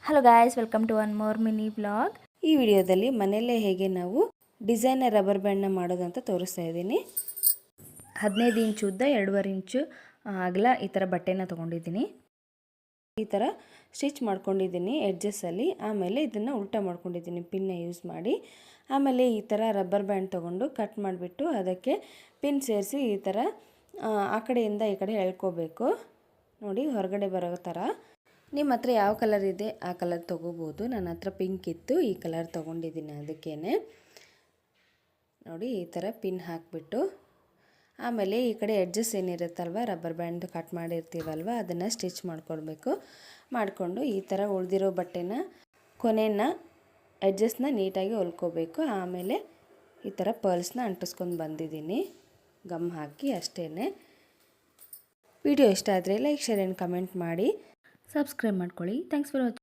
Hello guys, welcome to one more mini vlog. ಈ ವಿಡಿಯೋದಲ್ಲಿ ಮನೆಯಲ್ಲೇ ಹೇಗೆ ನಾವು ಡಿಸೈನರ್ ರಬ್ಬರ್ ಬ್ಯಾಂಡ್ನ ಮಾಡೋದಂತ ತೋರಿಸ್ತಾ ಇದ್ದೀನಿ. 15 ಇಂಚು ಉದ್ದ, 2.5 ಇಂಚು ಅಗಲ ಈ ಥರ ಬಟ್ಟೆನ ತೊಗೊಂಡಿದ್ದೀನಿ. ಈ ಥರ ಸ್ಟಿಚ್ ಮಾಡ್ಕೊಂಡಿದ್ದೀನಿ ಎಡ್ಜಸ್ಸಲ್ಲಿ. ಆಮೇಲೆ ಇದನ್ನು ಉಲ್ಟಾ ಮಾಡ್ಕೊಂಡಿದ್ದೀನಿ ಪಿನ್ನ ಯೂಸ್ ಮಾಡಿ. ಆಮೇಲೆ ಈ ಥರ ರಬ್ಬರ್ ಬ್ಯಾಂಡ್ ತೊಗೊಂಡು ಕಟ್ ಮಾಡಿಬಿಟ್ಟು ಅದಕ್ಕೆ ಪಿನ್ ಸೇರಿಸಿ ಈ ಥರ ಆ ಕಡೆಯಿಂದ ಈ ಕಡೆ ಎಳ್ಕೋಬೇಕು. ನೋಡಿ, ಹೊರಗಡೆ ಬರೋ ಥರ. ನಿಮ್ಮ ಹತ್ರ ಯಾವ ಕಲರ್ ಇದೆ ಆ ಕಲರ್ ತೊಗೋಬೋದು. ನನ್ನ ಹತ್ರ ಪಿಂಕ್ ಇತ್ತು, ಈ ಕಲರ್ ತೊಗೊಂಡಿದ್ದೀನಿ. ಅದಕ್ಕೇ ನೋಡಿ ಈ ಥರ ಪಿನ್ ಹಾಕಿಬಿಟ್ಟು ಆಮೇಲೆ ಈ ಕಡೆ ಎಡ್ಜಸ್ ಏನಿರುತ್ತಲ್ವ, ರಬ್ಬರ್ ಬ್ಯಾಂಡ್ ಕಟ್ ಮಾಡಿರ್ತೀವಲ್ವ, ಅದನ್ನು ಸ್ಟಿಚ್ ಮಾಡ್ಕೊಳ್ಬೇಕು. ಮಾಡಿಕೊಂಡು ಈ ಥರ ಉಳಿದಿರೋ ಬಟ್ಟೆನ ಕೊನೆಯನ್ನು ಎಡ್ಜಸ್ನ ನೀಟಾಗಿ ಹೊಲ್ಕೋಬೇಕು. ಆಮೇಲೆ ಈ ಥರ ಪರ್ಲ್ಸ್ನ ಅಂಟಿಸ್ಕೊಂಡು ಬಂದಿದ್ದೀನಿ ಗಮ್ ಹಾಕಿ. ಅಷ್ಟೇ. ವಿಡಿಯೋ ಇಷ್ಟ ಆದರೆ ಲೈಕ್, ಶೇರ್ ಆ್ಯಂಡ್ ಕಮೆಂಟ್ ಮಾಡಿ. ಸಬ್ಸ್ಕ್ರೈಬ್ ಮಾಡ್ಕೊಳ್ಳಿ. Thanks for watching.